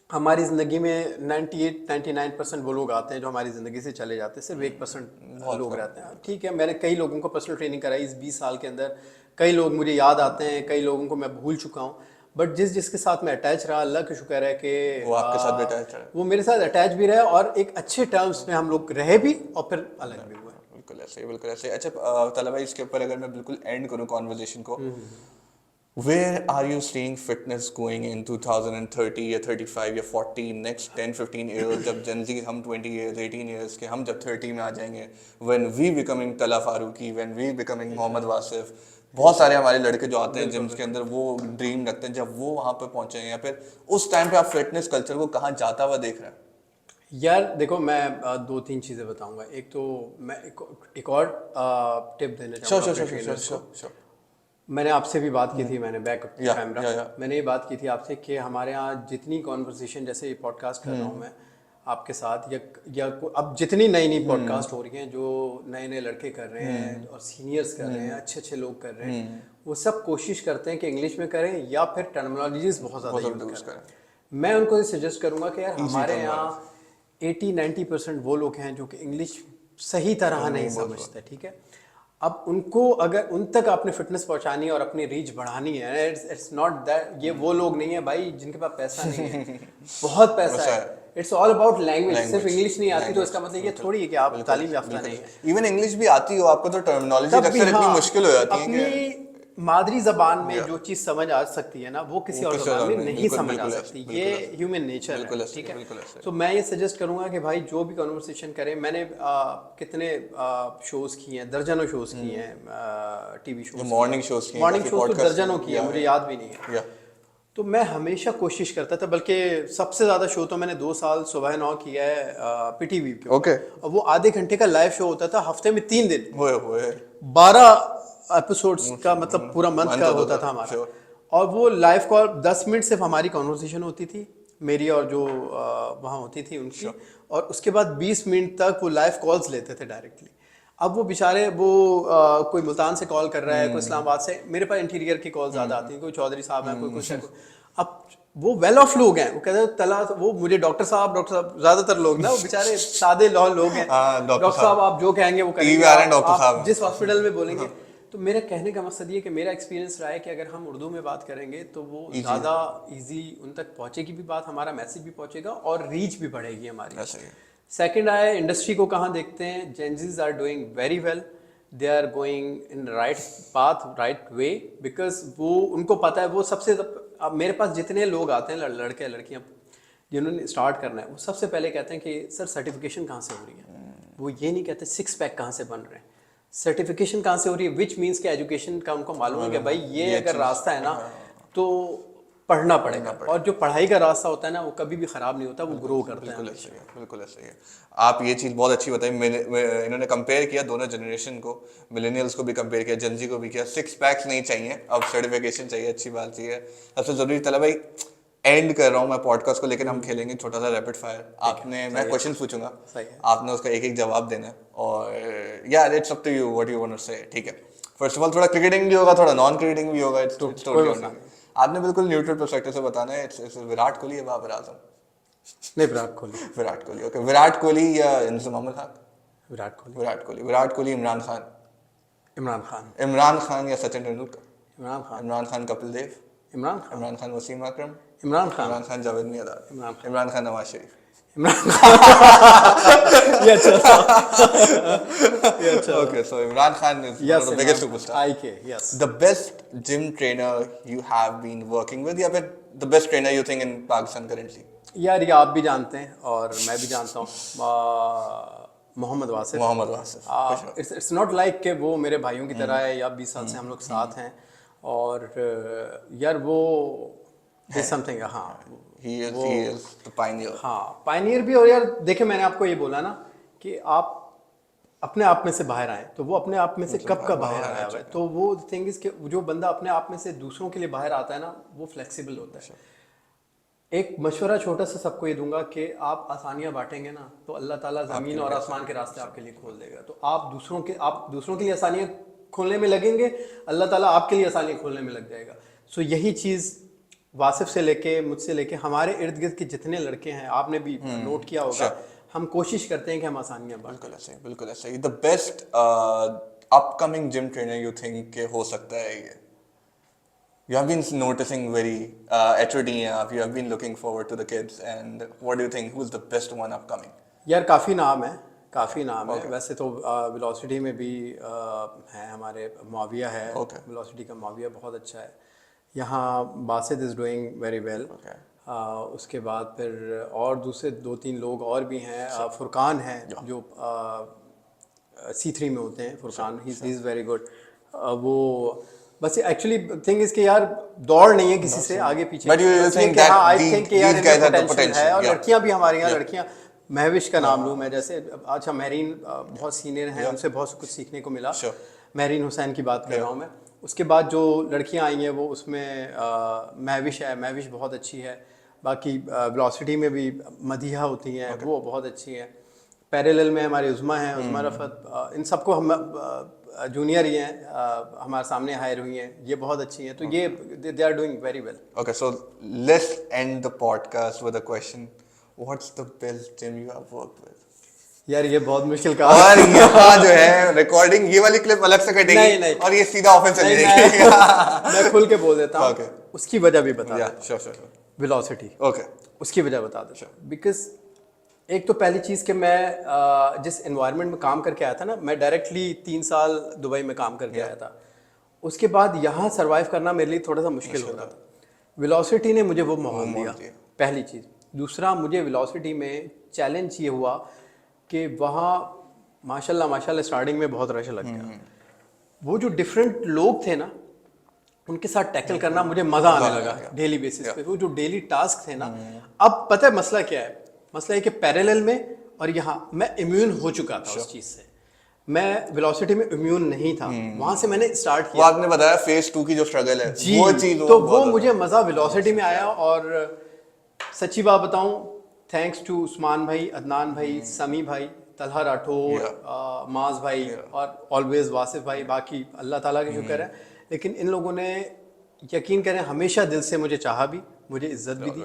हमारी ज़िंदगी में 98-99% वो लोग आते हैं जो हमारी ज़िंदगी से चले जाते हैं, सिर्फ 1% लोग रहते हैं। ठीक है, मैंने कई लोगों को पर्सनल ट्रेनिंग कराई इस 20 साल के अंदर, कई लोग मुझे याद आते हैं, कई लोगों को मैं भूल चुका हूँ, बट जिसके साथ मैं अटैच रहा, अल्लाह का शुक्र है कि
वो आपके साथ भी अटैच रहा,
वो मेरे साथ अटैच भी रहा और एक अच्छे टर्म्स में हम लोग रहे भी और फिर अलग भी हुए।
बिल्कुल ऐसे, बिल्कुल ऐसे। अच्छा तला भाई, इसके ऊपर अगर मैं बिल्कुल एंड करूँ कॉन्वर्जेशन को, where are you seeing fitness going in 2030 या 35 या 40 next 10-15 years, जब Gen Z हम 20 years 18 years के, हम जब 30 में आ जाएंगे, when we becoming तला Farooqui, when we becoming Mohammad Wasif, बहुत सारे हमारे लड़के जो आते हैं जिम्स के अंदर वो ड्रीम रखते हैं, जब वो वहाँ पे पहुँचेंगे, या फिर उस टाइम पे आप फिटनेस कल्चर को कहाँ जाता हुआ देख रहे हैं?
यार देखो मैं 2-3 चीज़ें बताऊंगा। एक तो मैं एक और टिप देना चाहूँगा। मैंने आपसे भी बात की थी, मैंने बैक कैमरा मैंने ये बात की थी आपसे कि हमारे यहाँ जितनी कॉन्वर्सेशन, जैसे ये पॉडकास्ट कर रहा हूँ मैं आपके साथ, या अब जितनी नई पॉडकास्ट हो रही हैं जो नए लड़के कर रहे हैं और सीनियर्स कर रहे हैं, अच्छे लोग कर रहे हैं, वो सब कोशिश करते हैं कि इंग्लिश में करें या फिर टर्मिनोलॉजीज बहुत ज़्यादा यूज़ करें। मैं उनको सजेस्ट करूँगा कि यार हमारे यहाँ 80-90% वो लोग हैं जो कि इंग्लिश सही तरह नहीं समझते, ठीक है। अब उनको अगर उन तक आपने फिटनेस पहुंचानी है और अपनी रीच बढ़ानी है, इट्स नॉट दैट, ये वो लोग नहीं है भाई जिनके पास पैसा नहीं है, बहुत पैसा है, इट्स ऑल अबाउट लैंग्वेज। सिर्फ
Language.
इंग्लिश नहीं आती तो
Language.
इसका मतलब ये थोड़ी है कि आप तालीम याफ्ता नहीं है।
इवन इंग्लिश भी आती हो आपको तो टर्मिनोलॉजी
तब भी
अक्सर इतनी
हाँ,
मुश्किल हो जाती है कि
अपनी मादरी जबान में
Yeah.
जो चीज समझ आ सकती है ना वो किसी
वो
और
किसी
जबान
और
में
में
नहीं
बिल्कुल,
समझ आ
बिल्कुल
सकती।
ऐसे,
ये
बिल्कुल
ह्यूमन नेचर
बिल्कुल
है,
ऐसे,
ठीक है।
बिल्कुल ऐसे।
तो मैं ये सजेस्ट करूंगा कि भाई जो भी कन्वर्सेशन करें, मैंने कितने शोज किए हैं, दर्जनों शोज किए हैं, टीवी शोज,
मॉर्निंग शोज की
मॉर्निंग
काफी
शोज तो
podcast
दर्जनों
किए,
किए हैं,
yeah,
मुझे
yeah.
याद भी नहीं है।
या
तो मैं हमेशा कोशिश करता था, बल्कि सबसे ज्यादा शो तो मैंने 2 साल सुबह 9 किया है पीटीवी के
ओके
और वो आधे घंटे का लाइव शो होता था, हफ्ते में 3 दिन,
होए
12 एपिसोड्स का, मतलब पूरा मंथ
month
का
होता
होता
था,
था हमारा।
sure.
और वो लाइव कॉल 10 मिनट सिर्फ हमारी कॉन्वर्सेशन होती थी, मेरी और जो वहाँ होती थी उनकी, और उसके बाद 20 मिनट तक वो लाइव कॉल्स लेते थे डायरेक्टली। अब वो बेचारे वो कोई मुल्तान से कॉल कर रहा है, कोई इस्लामाबाद से, मेरे पास इंटीरियर की कॉल ज़्यादा आती हैं, कोई चौधरी साहब हैं, कोई कुछ है। अब वो वेल ऑफ लोग हैं, वो कहते हैं तला, वो मुझे डॉक्टर साहब ज़्यादातर लोग ना वो बेचारे सादे लोग हैं।
हाँ,
डॉक्टर साहब आप जो कहेंगे वो करेंगे,
आ रहे हैं डॉक्टर
आप
साहब।
जिस हॉस्पिटल में बोलेंगे। तो मेरा कहने का मकसद ये कि मेरा एक्सपीरियंस रहा है कि अगर हम उर्दू में बात करेंगे तो वो ज़्यादा इजी उन तक पहुंचेगी भी बात, हमारा मैसेज भी पहुंचेगा और रीच भी बढ़ेगी हमारी।
ऐसे ही।
सेकंड आया इंडस्ट्री को कहाँ देखते हैं, Gen Zs are doing very well, they are going in right path, right way, because वो उनको पता है वो सबसे। अब मेरे पास जितने लोग आते हैं लड़के लड़कियाँ जिन्होंने स्टार्ट करना है, वो सबसे पहले कहते हैं कि सर सर्टिफिकेशन कहाँ से हो रही है। वो ये नहीं कहते 6 पैक कहाँ से बन रहे हैं, सर्टिफिकेशन कहाँ से हो रही है, विच मीन्स के एजुकेशन का उनको मालूम है कि भाई ये अगर रास्ता है ना तो पढ़ना पड़ेगा। और जो पढ़ाई का रास्ता होता है ना वो कभी भी ख़राब नहीं होता, वो ग्रो करता है।
बिल्कुल ऐसे ही है, बिल्कुल ऐसे ही है। आप ये चीज़ बहुत अच्छी बताई। इन्होंने कंपेयर किया दोनों जनरेशन को, मिलेनियल्स को भी कंपेयर किया, जेनजी को भी किया। 6 पैक्स नहीं चाहिए, अब सर्टिफिकेशन चाहिए, अच्छी बात चाहिए। सबसे ज़रूरी तला भाई, एंड कर रहा हूँ मैं पॉडकास्ट को, लेकिन हम खेलेंगे छोटा सा रैपिड फायर। आपने, मैं क्वेश्चन पूछूंगा, आपने उसका एक एक जवाब देना है, और यार it's up to you what you want to say, ठीक है। फर्स्ट ऑफ ऑल थोड़ा क्रिकेटिंग भी होगा, थोड़ा नॉन क्रिकेटिंग भी होगा, इट्स टोटली ऑन यू। आपने बिल्कुल न्यूट्रल पर्सपेक्टिव से बताना है। इट्स विराट कोहली या बाबर आजम?
नहीं, विराट कोहली।
विराट कोहली, ओके। विराट कोहली या इंजमाम मोहम्मद खान?
विराट कोहली।
विराट कोहली। विराट कोहली इमरान खान?
इमरान खान।
इमरान खान या सचिन तेंदुलकर?
इमरान खान।
इमरान खान कपिल देव?
इमरान खान।
इमरान खान वसीम अकरम?
इमरान खान।
इमरान खान जावेद मियांदाद?
इमरान खान।
इमरान खान नवाज शरीफ?
इमरान खान। ये अच्छा था। ये अच्छा था।
Okay, so Imran Khan is one
Yes,
of the biggest
Imran
superstars.
Khan. IK, yes.
The best gym trainer you have been working with, या फिर the best trainer you think in Pakistan currently?
यार ये आप भी जानते हैं और मैं भी जानता हूँ, Mohammad Wasif.
Mohammad Wasif.
It's not like कि वो मेरे भाइयों की तरह है या 20 साल से हम लोग साथ हैं, और यार वो समथिंग, हाँ
He is the pioneer.
हाँ पायनियर भी। और यार देखे, मैंने आपको ये बोला ना कि आप अपने आप में से बाहर आए, तो वो अपने आप में से कब का बाहर आया हुआ है। तो वो थिंग इज कि जो बंदा अपने आप में से दूसरों के लिए बाहर आता है ना, वो फ्लेक्सिबल होता है। एक मशवरा छोटा सा सबको ये दूंगा कि आप आसानियाँ बांटेंगे ना तो अल्लाह ताला ज़मीन और आसमान के रास्ते आपके लिए खोल देगा। तो आप दूसरों के लिए आसानियाँ खोलने में लगेंगे, अल्लाह ताला आपके लिए आसानियाँ खोलने में लग जाएगा। सो यही चीज़ वासिफ से लेके, मुझसे लेके, हमारे इर्द गिर्द के जितने लड़के हैं, आपने भी नोट किया होगा, हम कोशिश करते हैं कि हम आसानियाँ बांटें।
बिल्कुल ऐसे ही, बिल्कुल ऐसे ही। The best upcoming gym trainer you think के हो सकता है ये? You have been noticing very HOD आप, you have been looking forward to the kids, and what do you think, who's the best one upcoming?
यार काफ़ी नाम है, काफ़ी नाम है। वैसे तो वेलोसिटी में भी है, हमारे मुआविया है, वेलोसिटी का मुआविया बहुत अच्छा है। यहाँ Basit is doing very well. उसके बाद फिर और दूसरे 2-3 लोग और भी हैं। फुरकान है जो C3 में होते हैं, Furqan, he is very good. वो बस एक्चुअली थिंग इज़ कि यार दौड़ नहीं है किसी से आगे पीछे,
But you think that
I think यार
these guys have the
potential है। और
potential,
लड़कियाँ भी हमारे यहाँ, लड़कियाँ महविश का नाम लूँ मैं, जैसे अच्छा महरीन बहुत सीनियर हैं, उनसे बहुत कुछ सीखने को मिला। महरीन हुसैन की बात कर रहा हूँ मैं। उसके बाद जो लड़कियां आई हैं वो उसमें महविश है, महविश बहुत अच्छी है। बाकी वेलोसिटी में भी मदीहा होती हैं, वो बहुत अच्छी हैं। पैरेलल में हमारी उज़मा हैं, उज़मा रफ़त, इन सबको हम जूनियर ही हैं, हमारे सामने हायर हुई हैं, ये बहुत अच्छी हैं। तो ये they are doing very well.
Okay, so let's end the podcast with a question. What's the best gym you have worked with?
यार ये बहुत मुश्किल काम है।
और यहाँ जो है रिकॉर्डिंग, ये वाली क्लिप अलग से कटेगी
नहीं।
और ये सीधा ऑफिस चली जाएगी।
मैं खुल के बोल देता हूँ।
Okay.
उसकी वजह भी बता
Yeah, sure.
Velocity,
Okay.
उसकी वजह बता देता हूँ। बिकॉज एक तो पहली चीज़ कि मैं जिस एनवायरनमेंट में काम करके आया था ना, मैं डायरेक्टली 3 साल दुबई में काम करके आया था। उसके बाद यहाँ सरवाइव करना मेरे लिए थोड़ा सा मुश्किल हो रहा था। वेलोसिटी ने मुझे वो माहौल दिया, पहली चीज़। दूसरा, मुझे वेलोसिटी में चैलेंज ये हुआ कि वहाँ माशाल्लाह स्टार्टिंग में बहुत रश लग गया। वो जो डिफरेंट लोग थे ना, उनके साथ टैकल करना मुझे मज़ा आने लगा डेली बेसिस पे। वो जो डेली टास्क थे ना, अब पता है मसला क्या है? मसला है कि पैरेलल में और यहाँ मैं इम्यून हो चुका था उस चीज़ से। मैं वेलोसिटी में इम्यून नहीं था, वहाँ से मैंने स्टार्ट
वो
किया।
आपने बताया फेज 2 की जो स्ट्रगल है,
जी,
वो चीज
तो वो मुझे मज़ा वेलोसिटी में आया। और सच्ची बात बताऊं, थैंक्स टू उस्मान भाई, अदनान भाई, समी भाई, तलहा राठौर, माज भाई और ऑलवेज वासिफ भाई, बाकी अल्लाह ताला का शुक्र है। लेकिन इन लोगों ने यकीन करें हमेशा दिल से मुझे चाहा भी, मुझे इज्जत भी दी,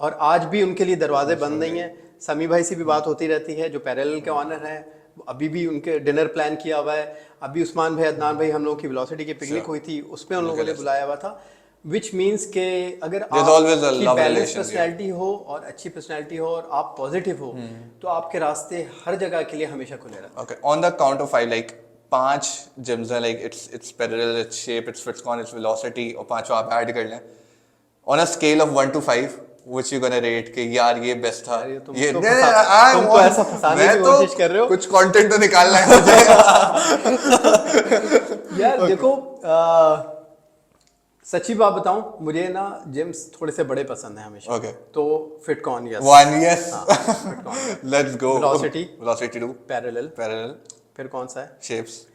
और आज भी उनके लिए दरवाजे बंद नहीं है। समी भाई से भी बात होती रहती है, जो पैरेलल के ऑनर हैं। अभी भी उनके डिनर प्लान किया हुआ है। अभी उस्मान भाई, अदनान भाई, हम लोगों की वेलोसिटी की पिकनिक हुई थी, उसमें उन लोगों ने बुलाया हुआ था। विच मीन्स के अगर आपकी बैलेंस पर्सनैलिटी हो और अच्छी पर्सनैलिटी हो और आप पॉजिटिव हो, तो आपके रास्ते हर जगह के लिए हमेशा खुले रहते हैं।
Okay, on the count of 5, like 5 gyms हैं, like it's Parallel, it's Shape, it's Fitcon, it's Velocity, और 5 आप ऐड कर लें। On a scale of 1 to 5, which you gonna rate कि यार ये बेस्ट था,
यार, तुम
ये
तो
नहीं,
तुम तो ऐसा फंसाने की कोशिश कर रहे हो।
कुछ कंटेंट तो निकालना है मुझे।
यार देखो, सच्ची बात बताऊं, मुझे ना जिम्स थोड़े से बड़े पसंद हैं हमेशा।
Okay.
तो Fitcon yes,
1, yes.
Fitcon.
Let's go.
Velocity.
Velocity 2.
Parallel.
Parallel.
फिर कौन सा है?
Shapes.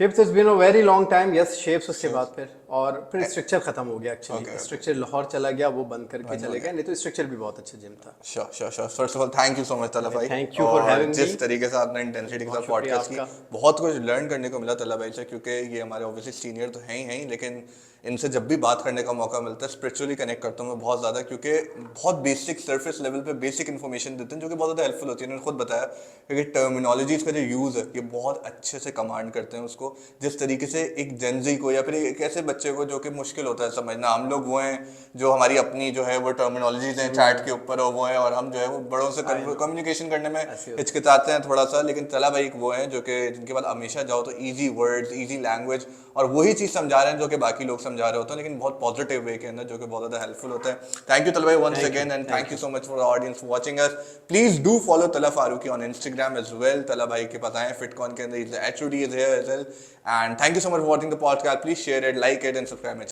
Shapes is been a very long time. Yes, Shapes उसके बाद फिर, और फिर स्ट्रक्चर खत्म हो गया एक्चुअली। स्ट्रक्चर लाहौर चला गया, वो बंद करके चले गए, नहीं तो स्ट्रक्चर भी बहुत अच्छा जिम था।
Sure. First of all, thank you so much, तला भाई।
Thank you for having me.
जिस तरीके से आपने इंटेंसिटी के साथ पॉडकास्ट की, बहुत कुछ लर्न करने को मिला तला भाई से, क्योंकि ये हमारे ऑब्वियसली सीनियर तो हैं ही, लेकिन इनसे जब भी बात करने का मौका मिलता है, स्पिरिचुअली कनेक्ट करता हूँ मैं बहुत ज़्यादा, क्योंकि बहुत बेसिक सरफेस लेवल पे बेसिक इन्फॉर्मेशन देते हैं जो कि बहुत ज़्यादा हेल्पफुल होती है। उन्होंने खुद बताया कि टर्मिनोलॉजीज़ का जो यूज़ है, ये बहुत अच्छे से कमांड करते हैं उसको। जिस तरीके से एक जेनजी को या फिर एक ऐसे बच्चे को जो कि मुश्किल होता है समझना, हम लोग वो हैं जो हमारी अपनी जो है वो टर्मिनोलॉजीज़ हैं चैट के ऊपर, और वो हैं, और हम जो है वो बड़ों से कम्युनिकेशन करने में हिचकिचाते हैं थोड़ा सा। लेकिन तला भाई एक वो हैं जो कि जिनके बाद हमेशा जाओ तो ईजी वर्ड्स, ईजी लैंग्वेज, और वही चीज़ समझा रहे हैं जो कि बाकी लोग समझा रहे होते हैं, लेकिन बहुत पॉजिटिव वे के अंदर, जो कि बहुत ज़्यादा हेल्पफुल होता है। थैंक यू तला भाई once again, and thank you so much for the audience watching us. Please do follow Tala Faruqi on Instagram as well. तला भाई के पता है FitCon के अंदर HOD is here as well. And thank you so much for watching the podcast. Please share it, like it, and subscribe my channel.